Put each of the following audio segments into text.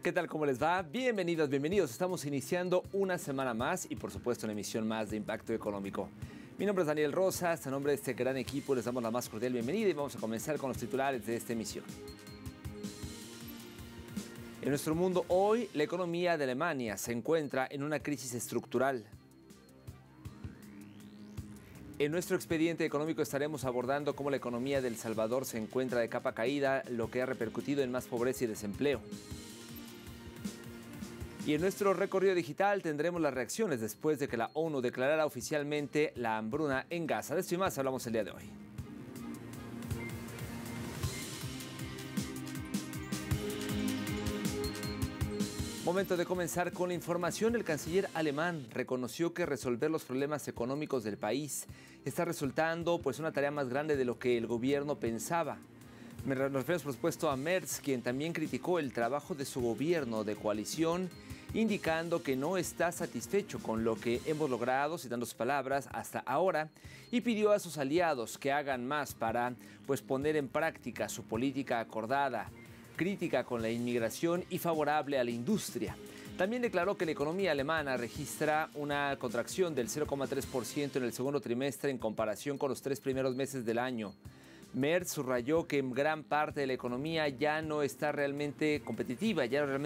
¿Qué tal? ¿Cómo les va? Bienvenidos, bienvenidos. Estamos iniciando una semana más y por supuesto una emisión más de Impacto Económico. Mi nombre es Daniel Rosas, a nombre de este gran equipo les damos la más cordial bienvenida y vamos a comenzar con los titulares de esta emisión. En nuestro mundo hoy, la economía de Alemania se encuentra en una crisis estructural. En nuestro expediente económico estaremos abordando cómo la economía de El Salvador se encuentra de capa caída, lo que ha repercutido en más pobreza y desempleo. Y en nuestro recorrido digital tendremos las reacciones después de que la ONU declarara oficialmente la hambruna en Gaza. De esto y más hablamos el día de hoy. Momento de comenzar con la información. El canciller alemán reconoció que resolver los problemas económicos del país está resultando una tarea más grande de lo que el gobierno pensaba. Nos referimos por supuesto a Merz, quien también criticó el trabajo de su gobierno de coalición, indicando que no está satisfecho con lo que hemos logrado, citando sus palabras, hasta ahora, y pidió a sus aliados que hagan más para poner en práctica su política acordada, crítica con la inmigración y favorable a la industria. También declaró que la economía alemana registra una contracción del 0,3% en el segundo trimestre en comparación con los 3 primeros meses del año. Merz subrayó que en gran parte de la economía ya no está realmente competitiva, Y en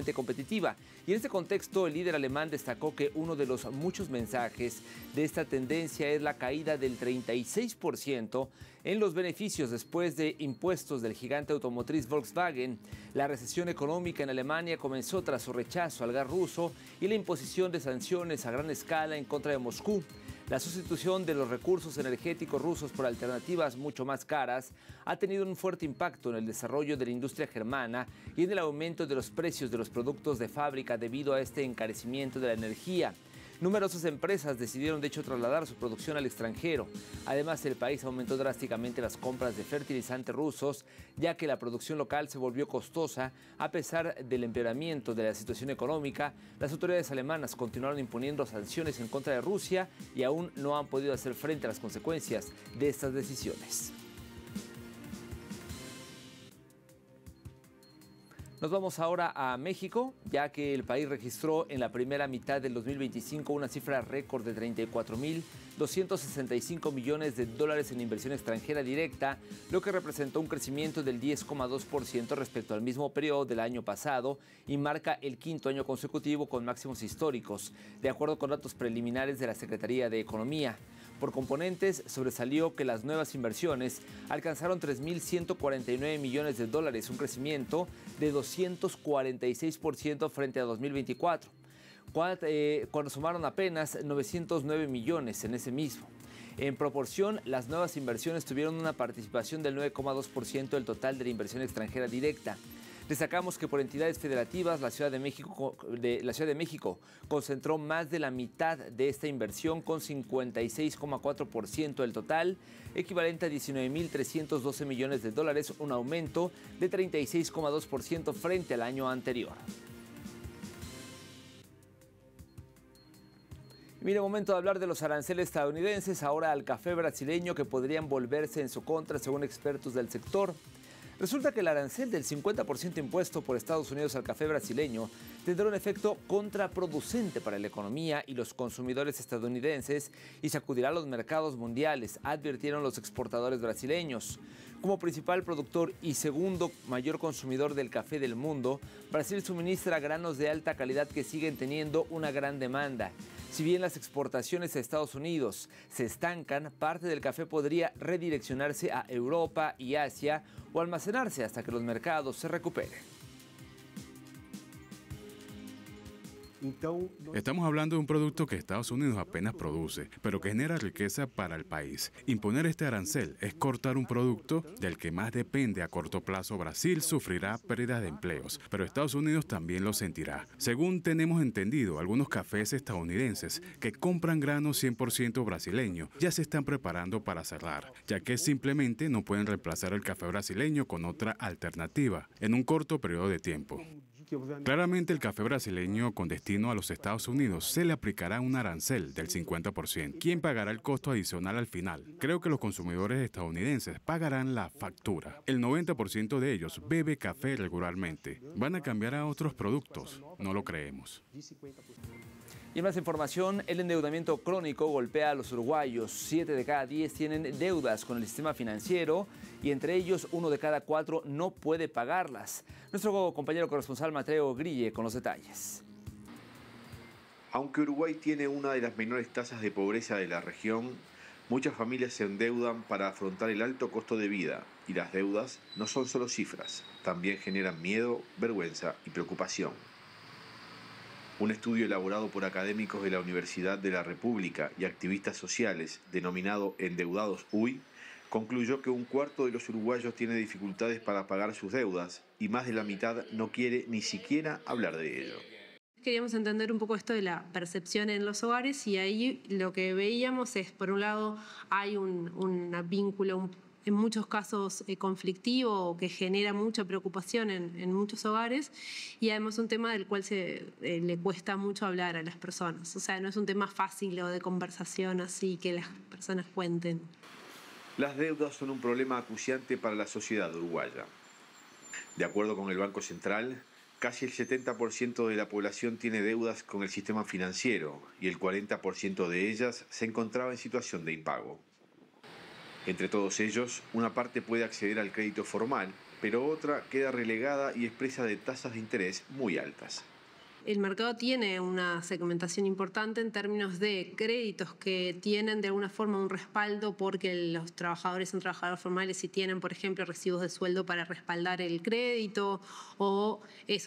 este contexto, el líder alemán destacó que uno de los muchos mensajes de esta tendencia es la caída del 36% en los beneficios después de impuestos del gigante automotriz Volkswagen. La recesión económica en Alemania comenzó tras su rechazo al gas ruso y la imposición de sanciones a gran escala en contra de Moscú. La sustitución de los recursos energéticos rusos por alternativas mucho más caras ha tenido un fuerte impacto en el desarrollo de la industria germana y en el aumento de los precios de los productos de fábrica debido a este encarecimiento de la energía. Numerosas empresas decidieron de hecho trasladar su producción al extranjero. Además, el país aumentó drásticamente las compras de fertilizantes rusos, ya que la producción local se volvió costosa. A pesar del empeoramiento de la situación económica, las autoridades alemanas continuaron imponiendo sanciones en contra de Rusia y aún no han podido hacer frente a las consecuencias de estas decisiones. Nos vamos ahora a México, ya que el país registró en la primera mitad del 2025 una cifra récord de 34.265 millones de dólares en inversión extranjera directa, lo que representó un crecimiento del 10,2% respecto al mismo periodo del año pasado y marca el quinto año consecutivo con máximos históricos, de acuerdo con datos preliminares de la Secretaría de Economía. Por componentes, sobresalió que las nuevas inversiones alcanzaron 3.149 millones de dólares, un crecimiento de 246% frente a 2024, cuando sumaron apenas 909 millones en ese mismo. En proporción, las nuevas inversiones tuvieron una participación del 9,2% del total de la inversión extranjera directa. Destacamos que por entidades federativas, la Ciudad de México concentró más de la mitad de esta inversión con 56,4% del total, equivalente a 19.312 millones de dólares, un aumento de 36,2% frente al año anterior. Mire, momento de hablar de los aranceles estadounidenses, ahora al café brasileño que podrían volverse en su contra según expertos del sector. Resulta que el arancel del 50% impuesto por Estados Unidos al café brasileño tendrá un efecto contraproducente para la economía y los consumidores estadounidenses y sacudirá los mercados mundiales, advirtieron los exportadores brasileños. Como principal productor y segundo mayor consumidor del café del mundo, Brasil suministra granos de alta calidad que siguen teniendo una gran demanda. Si bien las exportaciones a Estados Unidos se estancan, parte del café podría redireccionarse a Europa y Asia o almacenarse hasta que los mercados se recuperen. Estamos hablando de un producto que Estados Unidos apenas produce, pero que genera riqueza para el país. Imponer este arancel es cortar un producto del que más depende a corto plazo. Brasil sufrirá pérdidas de empleos, pero Estados Unidos también lo sentirá. Según tenemos entendido, algunos cafés estadounidenses que compran granos 100% brasileño ya se están preparando para cerrar, ya que simplemente no pueden reemplazar el café brasileño con otra alternativa en un corto periodo de tiempo. Claramente el café brasileño con destino a los Estados Unidos se le aplicará un arancel del 50%. ¿Quién pagará el costo adicional al final? Creo que los consumidores estadounidenses pagarán la factura. El 90% de ellos bebe café regularmente. ¿Van a cambiar a otros productos? No lo creemos. Y en más información, el endeudamiento crónico golpea a los uruguayos. 7 de cada 10 tienen deudas con el sistema financiero y entre ellos 1 de cada 4 no puede pagarlas. Nuestro compañero corresponsal Mateo Grille con los detalles. Aunque Uruguay tiene una de las menores tasas de pobreza de la región, muchas familias se endeudan para afrontar el alto costo de vida y las deudas no son solo cifras, también generan miedo, vergüenza y preocupación. Un estudio elaborado por académicos de la Universidad de la República y activistas sociales, denominado Endeudados UI, concluyó que un cuarto de los uruguayos tiene dificultades para pagar sus deudas y más de la mitad no quiere ni siquiera hablar de ello. Queríamos entender un poco esto de la percepción en los hogares y ahí lo que veíamos es, por un lado, hay un vínculo en muchos casos conflictivo que genera mucha preocupación en muchos hogares y además un tema del cual le cuesta mucho hablar a las personas. O sea, no es un tema fácil o de conversación así que las personas cuenten. Las deudas son un problema acuciante para la sociedad uruguaya. De acuerdo con el Banco Central, casi el 70% de la población tiene deudas con el sistema financiero y el 40% de ellas se encontraba en situación de impago. Entre todos ellos, una parte puede acceder al crédito formal, pero otra queda relegada y es presa de tasas de interés muy altas. El mercado tiene una segmentación importante en términos de créditos que tienen de alguna forma un respaldo porque los trabajadores son trabajadores formales y tienen, por ejemplo, recibos de sueldo para respaldar el crédito o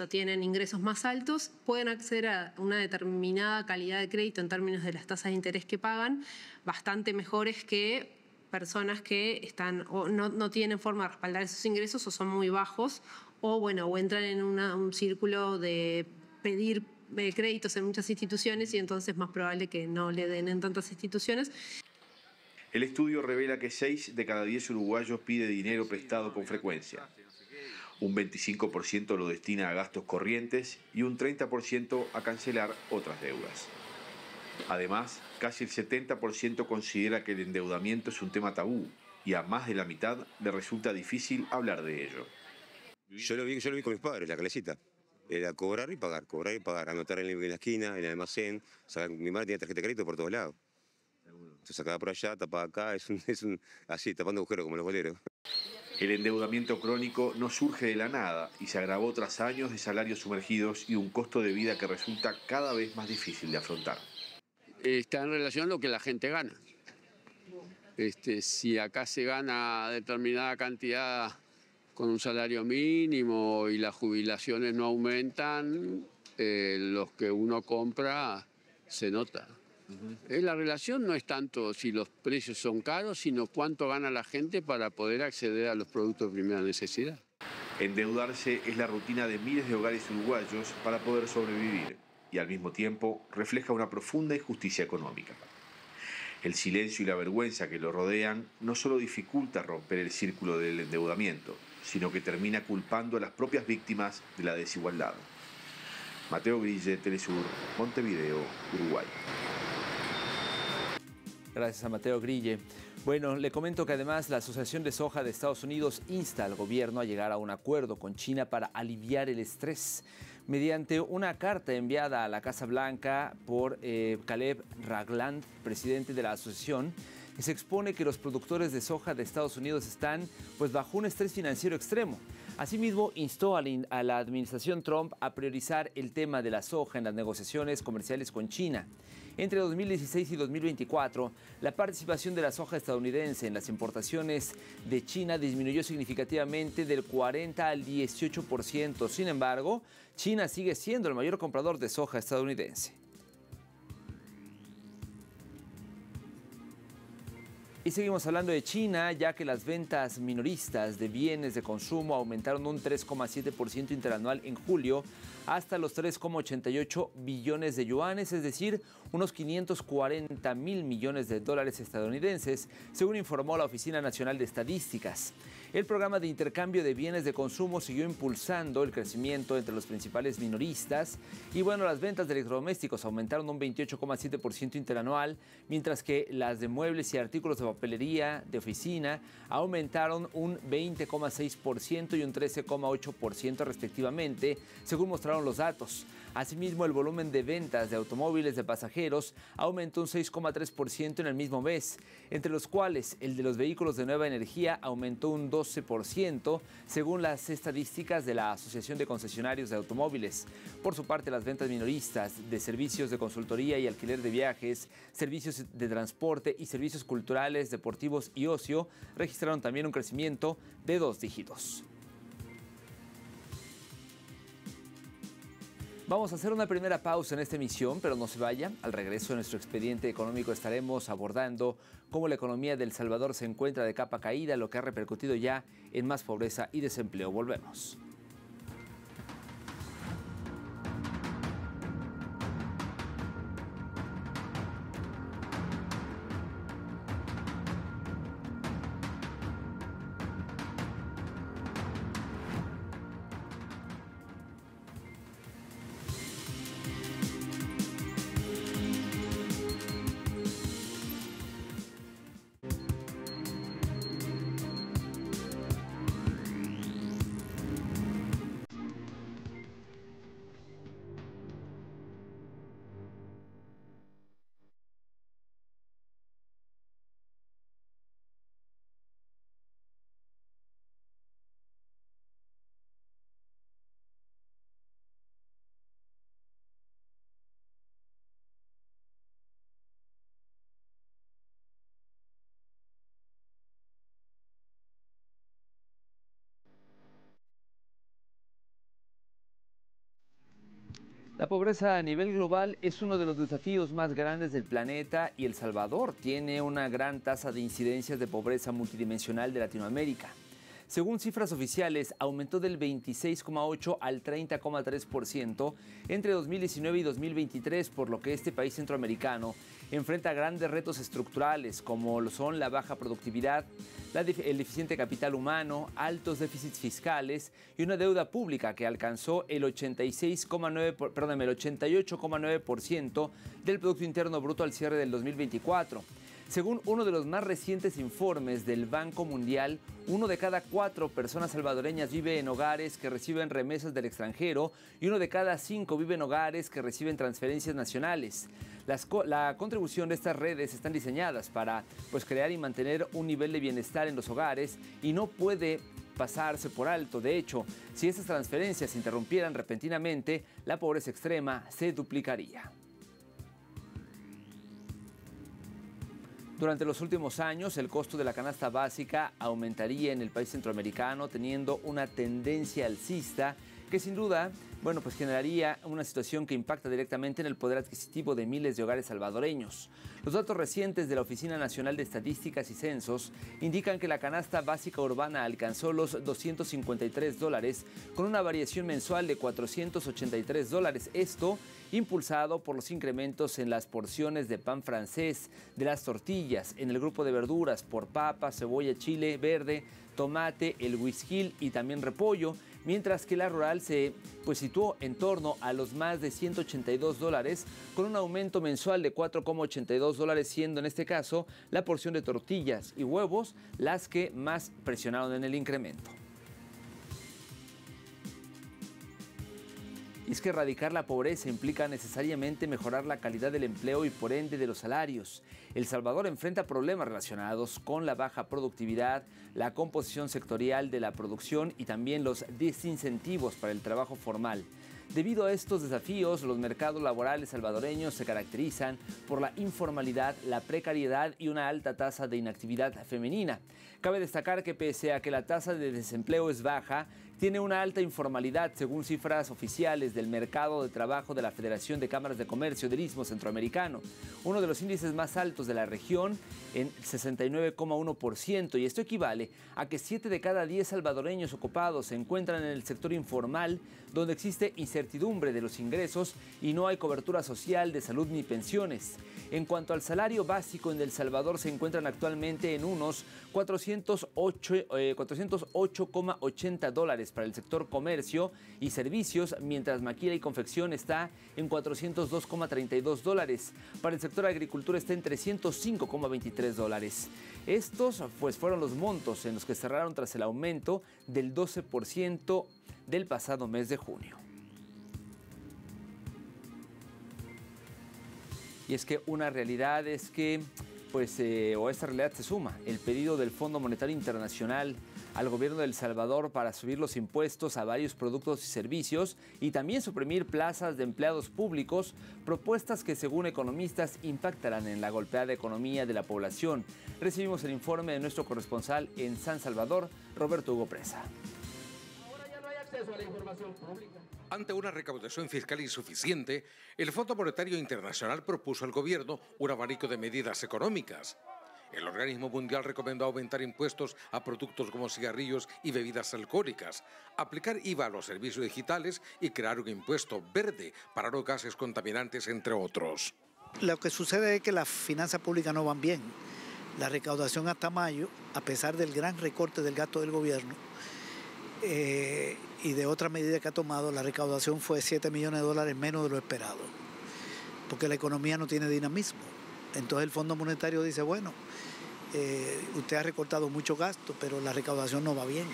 tienen ingresos más altos, pueden acceder a una determinada calidad de crédito en términos de las tasas de interés que pagan, bastante mejores que personas que están o no tienen forma de respaldar esos ingresos o son muy bajos o entran en un círculo de pedir créditos en muchas instituciones y entonces es más probable que no le den en tantas instituciones. El estudio revela que 6 de cada 10 uruguayos pide dinero prestado con frecuencia. Un 25% lo destina a gastos corrientes y un 30% a cancelar otras deudas. Además, casi el 70% considera que el endeudamiento es un tema tabú y a más de la mitad le resulta difícil hablar de ello. Yo lo vi con mis padres, la calecita. Era cobrar y pagar, anotar en la esquina, en el almacén. Mi madre tenía tarjeta de crédito por todos lados. Entonces sacaba por allá, tapaba acá, así, tapando agujeros como los boleros. El endeudamiento crónico no surge de la nada y se agravó tras años de salarios sumergidos y un costo de vida que resulta cada vez más difícil de afrontar. Está en relación a lo que la gente gana. Si acá se gana determinada cantidad con un salario mínimo y las jubilaciones no aumentan, los que uno compra se nota. La relación no es tanto si los precios son caros, sino cuánto gana la gente para poder acceder a los productos de primera necesidad. Endeudarse es la rutina de miles de hogares uruguayos para poder sobrevivir y al mismo tiempo refleja una profunda injusticia económica. El silencio y la vergüenza que lo rodean no solo dificulta romper el círculo del endeudamiento, sino que termina culpando a las propias víctimas de la desigualdad. Mateo Grille, Telesur, Montevideo, Uruguay. Gracias a Mateo Grille. Bueno, le comento que además la Asociación de Soja de Estados Unidos insta al gobierno a llegar a un acuerdo con China para aliviar el estrés. Mediante una carta enviada a la Casa Blanca por Caleb Ragland, presidente de la asociación, se expone que los productores de soja de Estados Unidos están bajo un estrés financiero extremo. Asimismo, instó a la administración Trump a priorizar el tema de la soja en las negociaciones comerciales con China. Entre 2016 y 2024, la participación de la soja estadounidense en las importaciones de China disminuyó significativamente del 40 al 18%. Sin embargo, China sigue siendo el mayor comprador de soja estadounidense. Y seguimos hablando de China, ya que las ventas minoristas de bienes de consumo aumentaron un 3,7% interanual en julio hasta los 3,88 billones de yuanes, es decir, unos 540.000 millones de dólares estadounidenses, según informó la Oficina Nacional de Estadísticas. El programa de intercambio de bienes de consumo siguió impulsando el crecimiento entre los principales minoristas y bueno, las ventas de electrodomésticos aumentaron un 28,7% interanual, mientras que las de muebles y artículos de papelería, de oficina, aumentaron un 20,6% y un 13,8% respectivamente, según mostraron los datos. Asimismo, el volumen de ventas de automóviles de pasajeros aumentó un 6,3% en el mismo mes, entre los cuales el de los vehículos de nueva energía aumentó un 12%, según las estadísticas de la Asociación de Concesionarios de Automóviles. Por su parte, las ventas minoristas de servicios de consultoría y alquiler de viajes, servicios de transporte y servicios culturales, deportivos y ocio registraron también un crecimiento de 2 dígitos. Vamos a hacer una primera pausa en esta emisión, pero no se vaya. Al regreso de nuestro expediente económico estaremos abordando cómo la economía de El Salvador se encuentra de capa caída, lo que ha repercutido ya en más pobreza y desempleo. Volvemos. La pobreza a nivel global es uno de los desafíos más grandes del planeta y El Salvador tiene una gran tasa de incidencias de pobreza multidimensional de Latinoamérica. Según cifras oficiales, aumentó del 26,8 al 30,3% entre 2019 y 2023, por lo que este país centroamericano enfrenta grandes retos estructurales como lo son la baja productividad, el deficiente capital humano, altos déficits fiscales y una deuda pública que alcanzó el 88,9% del Producto Interno Bruto al cierre del 2024. Según uno de los más recientes informes del Banco Mundial, 1 de cada 4 personas salvadoreñas vive en hogares que reciben remesas del extranjero y 1 de cada 5 vive en hogares que reciben transferencias nacionales. La contribución de estas redes están diseñadas para crear y mantener un nivel de bienestar en los hogares y no puede pasarse por alto. De hecho, si estas transferencias se interrumpieran repentinamente, la pobreza extrema se duplicaría. Durante los últimos años, el costo de la canasta básica aumentaría en el país centroamericano, teniendo una tendencia alcista que sin duda, generaría una situación que impacta directamente en el poder adquisitivo de miles de hogares salvadoreños. Los datos recientes de la Oficina Nacional de Estadísticas y Censos indican que la canasta básica urbana alcanzó los $253, con una variación mensual de $483. Esto impulsado por los incrementos en las porciones de pan francés, de las tortillas, en el grupo de verduras por papa, cebolla, chile verde, tomate, el huisquil y también repollo, mientras que la rural se situó en torno a los más de $182, con un aumento mensual de $4,82, siendo en este caso la porción de tortillas y huevos las que más presionaron en el incremento. Y es que erradicar la pobreza implica necesariamente mejorar la calidad del empleo y por ende de los salarios. El Salvador enfrenta problemas relacionados con la baja productividad, la composición sectorial de la producción y también los desincentivos para el trabajo formal. Debido a estos desafíos, los mercados laborales salvadoreños se caracterizan por la informalidad, la precariedad y una alta tasa de inactividad femenina. Cabe destacar que pese a que la tasa de desempleo es baja, tiene una alta informalidad, según cifras oficiales del mercado de trabajo de la Federación de Cámaras de Comercio del Istmo Centroamericano, uno de los índices más altos de la región en 69,1%, y esto equivale a que 7 de cada 10 salvadoreños ocupados se encuentran en el sector informal, donde existe incertidumbre incertidumbre de los ingresos y no hay cobertura social de salud ni pensiones. En cuanto al salario básico en El Salvador, se encuentran actualmente en unos 408,80 dólares para el sector comercio y servicios, mientras maquila y confección está en 402,32 dólares. Para el sector agricultura está en 305,23 dólares. Estos pues fueron los montos en los que cerraron tras el aumento del 12% del pasado mes de junio. Y es que una realidad es que, esta realidad se suma el pedido del Fondo Monetario Internacional al gobierno de El Salvador para subir los impuestos a varios productos y servicios y también suprimir plazas de empleados públicos, propuestas que según economistas impactarán en la golpeada economía de la población. Recibimos el informe de nuestro corresponsal en San Salvador, Roberto Hugo Presa. Ahora ya no hay acceso a la información pública. Ante una recaudación fiscal insuficiente, el Fondo Monetario Internacional propuso al gobierno un abanico de medidas económicas. El organismo mundial recomendó aumentar impuestos a productos como cigarrillos y bebidas alcohólicas, aplicar IVA a los servicios digitales y crear un impuesto verde para los gases contaminantes, entre otros. Lo que sucede es que las finanzas públicas no van bien. La recaudación hasta mayo, a pesar del gran recorte del gasto del gobierno, y de otras medidas que ha tomado, la recaudación fue 7 millones de dólares menos de lo esperado, porque la economía no tiene dinamismo. Entonces el Fondo Monetario dice, bueno, usted ha recortado mucho gasto, pero la recaudación no va bien.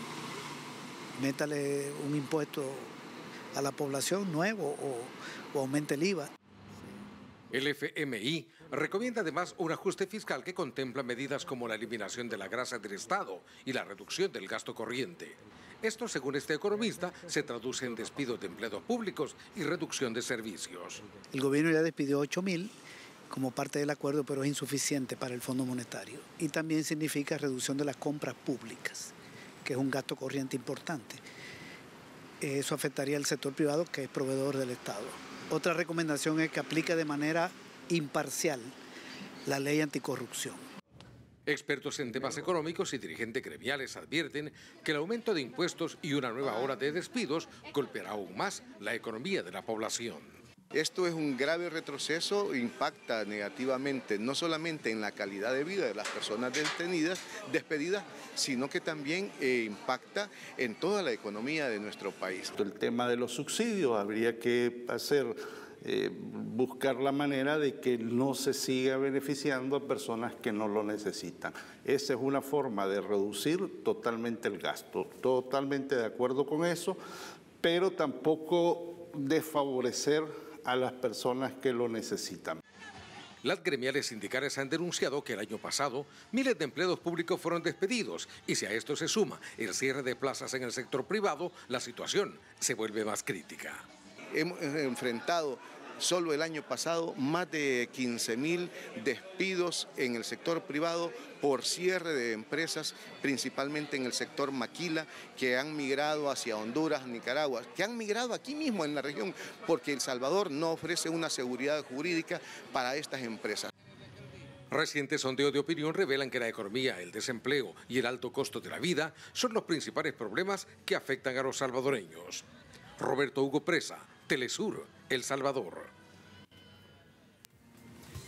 Métale un impuesto a la población nuevo o aumente el IVA. El FMI recomienda además un ajuste fiscal que contempla medidas como la eliminación de la grasa del Estado y la reducción del gasto corriente. Esto, según este economista, se traduce en despidos de empleados públicos y reducción de servicios. El gobierno ya despidió 8.000 como parte del acuerdo, pero es insuficiente para el Fondo Monetario. Y también significa reducción de las compras públicas, que es un gasto corriente importante. Eso afectaría al sector privado, que es proveedor del Estado. Otra recomendación es que aplique de manera imparcial la ley anticorrupción. Expertos en temas económicos y dirigentes gremiales advierten que el aumento de impuestos y una nueva ola de despidos golpeará aún más la economía de la población. Esto es un grave retroceso, impacta negativamente no solamente en la calidad de vida de las personas despedidas, sino que también impacta en toda la economía de nuestro país. El tema de los subsidios habría que buscar la manera de que no se siga beneficiando a personas que no lo necesitan. Esa es una forma de reducir totalmente el gasto, totalmente de acuerdo con eso, pero tampoco desfavorecer a las personas que lo necesitan. Las gremiales sindicales han denunciado que el año pasado miles de empleados públicos fueron despedidos y si a esto se suma el cierre de plazas en el sector privado, la situación se vuelve más crítica. Hemos enfrentado solo el año pasado más de 15.000 despidos en el sector privado por cierre de empresas, principalmente en el sector maquila, que han migrado hacia Honduras, Nicaragua, que han migrado aquí mismo en la región, porque El Salvador no ofrece una seguridad jurídica para estas empresas. Recientes sondeos de opinión revelan que la economía, el desempleo y el alto costo de la vida son los principales problemas que afectan a los salvadoreños. Roberto Hugo Presa, Telesur, El Salvador.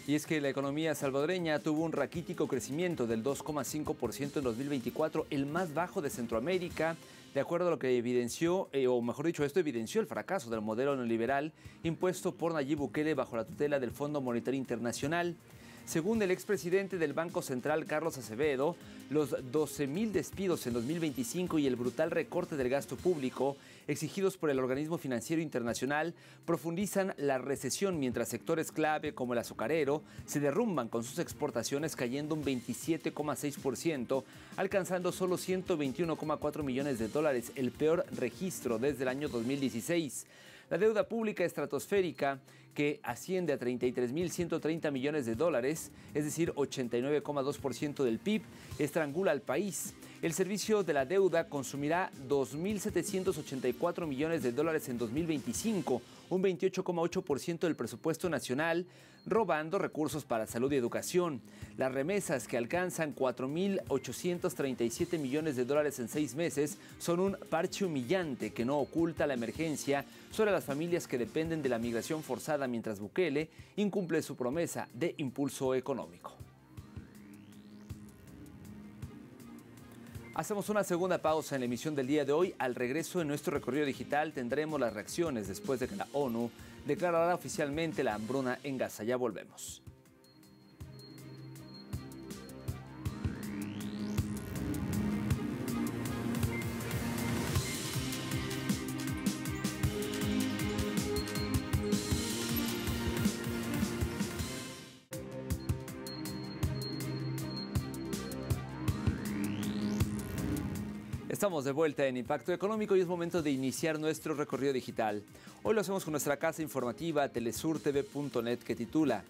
Y es que la economía salvadoreña tuvo un raquítico crecimiento del 2,5% en 2024, el más bajo de Centroamérica, de acuerdo a lo que evidenció, o mejor dicho, esto evidenció el fracaso del modelo neoliberal impuesto por Nayib Bukele bajo la tutela del Fondo Monetario Internacional. Según el expresidente del Banco Central, Carlos Acevedo, los 12.000 despidos en 2025 y el brutal recorte del gasto público exigidos por el organismo financiero internacional profundizan la recesión, mientras sectores clave como el azucarero se derrumban con sus exportaciones cayendo un 27,6%, alcanzando solo 121,4 millones de dólares, el peor registro desde el año 2016. La deuda pública estratosférica, que asciende a 33.130 millones de dólares, es decir, 89,2% del PIB, estrangula al país. El servicio de la deuda consumirá 2.784 millones de dólares en 2025, un 28,8% del presupuesto nacional, robando recursos para salud y educación. Las remesas, que alcanzan 4.837 millones de dólares en 6 meses, son un parche humillante que no oculta la emergencia sobre las familias que dependen de la migración forzada, mientras Bukele incumple su promesa de impulso económico. Hacemos una segunda pausa en la emisión del día de hoy. Al regreso en nuestro recorrido digital tendremos las reacciones después de que la ONU declarará oficialmente la hambruna en Gaza. Ya volvemos. Estamos de vuelta en Impacto Económico y es momento de iniciar nuestro recorrido digital. Hoy lo hacemos con nuestra casa informativa telesurtv.net, que titula: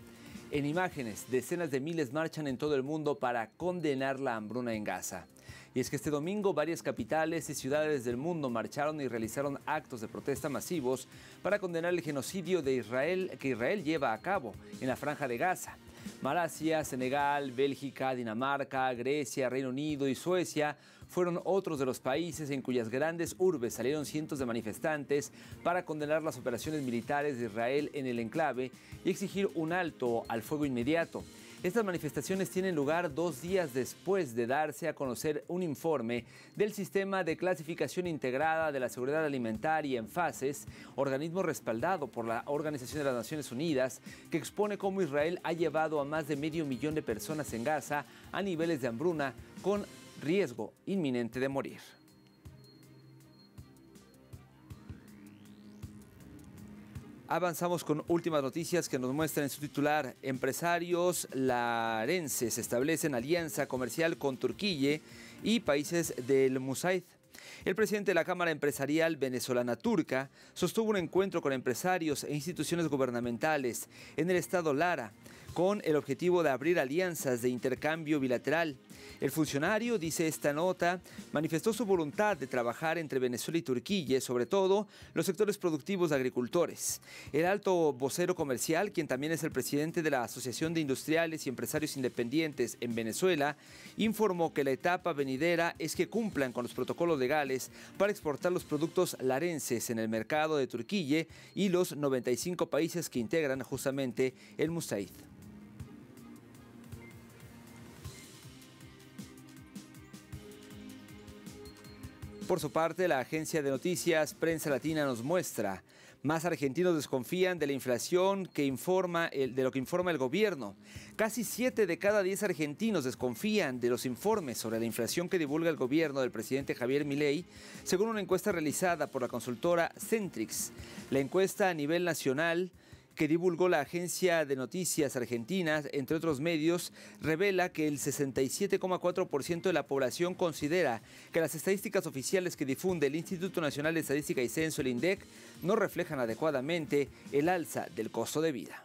en imágenes, decenas de miles marchan en todo el mundo para condenar la hambruna en Gaza. Y es que este domingo varias capitales y ciudades del mundo marcharon y realizaron actos de protesta masivos para condenar el genocidio de Israel que Israel lleva a cabo en la Franja de Gaza. Malasia, Senegal, Bélgica, Dinamarca, Grecia, Reino Unido y Suecia fueron otros de los países en cuyas grandes urbes salieron cientos de manifestantes para condenar las operaciones militares de Israel en el enclave y exigir un alto al fuego inmediato. Estas manifestaciones tienen lugar 2 días después de darse a conocer un informe del Sistema de Clasificación Integrada de la Seguridad Alimentaria en fases, organismo respaldado por la Organización de las Naciones Unidas, que expone cómo Israel ha llevado a más de 500,000 de personas en Gaza a niveles de hambruna con riesgo inminente de morir. Avanzamos con últimas noticias que nos muestran en su titular: empresarios larenses establecen alianza comercial con Turquía y países del Musaid. El presidente de la Cámara Empresarial Venezolana Turca sostuvo un encuentro con empresarios e instituciones gubernamentales en el estado Lara, con el objetivo de abrir alianzas de intercambio bilateral. El funcionario, dice esta nota, manifestó su voluntad de trabajar entre Venezuela y Turquía, sobre todo los sectores productivos de agricultores. El alto vocero comercial, quien también es el presidente de la Asociación de Industriales y Empresarios Independientes en Venezuela, informó que la etapa venidera es que cumplan con los protocolos legales para exportar los productos larenses en el mercado de Turquía y los 95 países que integran justamente el Musaid. Por su parte, la agencia de noticias Prensa Latina nos muestra: más argentinos desconfían de la inflación de lo que informa el gobierno. Casi 7 de cada 10 argentinos desconfían de los informes sobre la inflación que divulga el gobierno del presidente Javier Milei, según una encuesta realizada por la consultora Centrix. La encuesta a nivel nacional, que divulgó la agencia de noticias argentinas, entre otros medios, revela que el 67,4% de la población considera que las estadísticas oficiales que difunde el Instituto Nacional de Estadística y Censo, el INDEC, no reflejan adecuadamente el alza del costo de vida.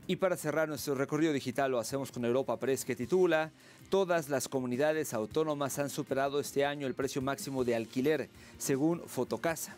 Y para cerrar nuestro recorrido digital lo hacemos con Europa Press, que titula: todas las comunidades autónomas han superado este año el precio máximo de alquiler, según Fotocasa.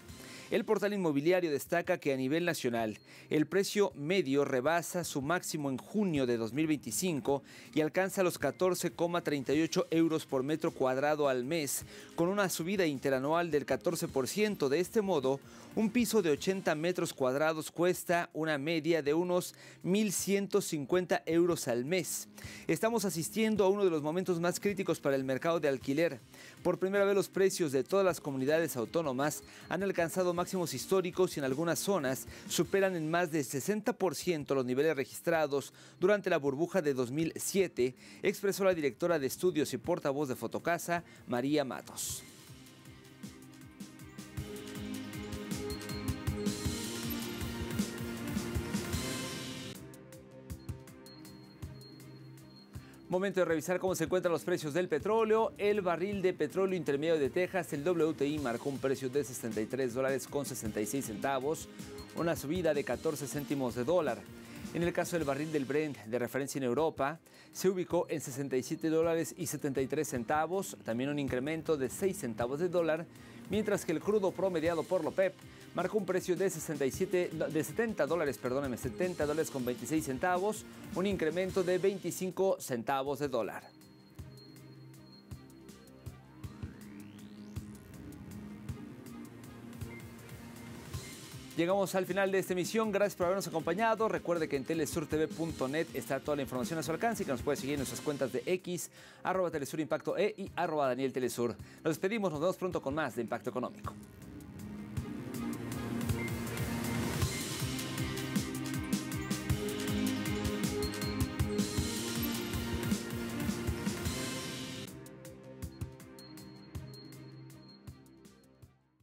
El portal inmobiliario destaca que a nivel nacional el precio medio rebasa su máximo en junio de 2025 y alcanza los 14,38 euros por metro cuadrado al mes, con una subida interanual del 14%. De este modo, un piso de 80 metros cuadrados cuesta una media de unos 1.150 euros al mes. Estamos asistiendo a uno de los momentos más críticos para el mercado de alquiler. Por primera vez los precios de todas las comunidades autónomas han alcanzado máximos históricos y en algunas zonas superan en más de 60% los niveles registrados durante la burbuja de 2007, expresó la directora de estudios y portavoz de Fotocasa, María Matos. Momento de revisar cómo se encuentran los precios del petróleo. El barril de petróleo intermedio de Texas, el WTI, marcó un precio de $63.66, una subida de 14 céntimos de dólar. En el caso del barril del Brent de referencia en Europa, se ubicó en $67.73, también un incremento de 6 centavos de dólar, mientras que el crudo promediado por la OPEP marcó un precio de $70 con 26 centavos, un incremento de 25 centavos de dólar. Llegamos al final de esta emisión. Gracias por habernos acompañado. Recuerde que en telesurtv.net está toda la información a su alcance y que nos puede seguir en nuestras cuentas de X, @TelesurImpactoE y @DanielTelesur. Nos despedimos, nos vemos pronto con más de Impacto Económico.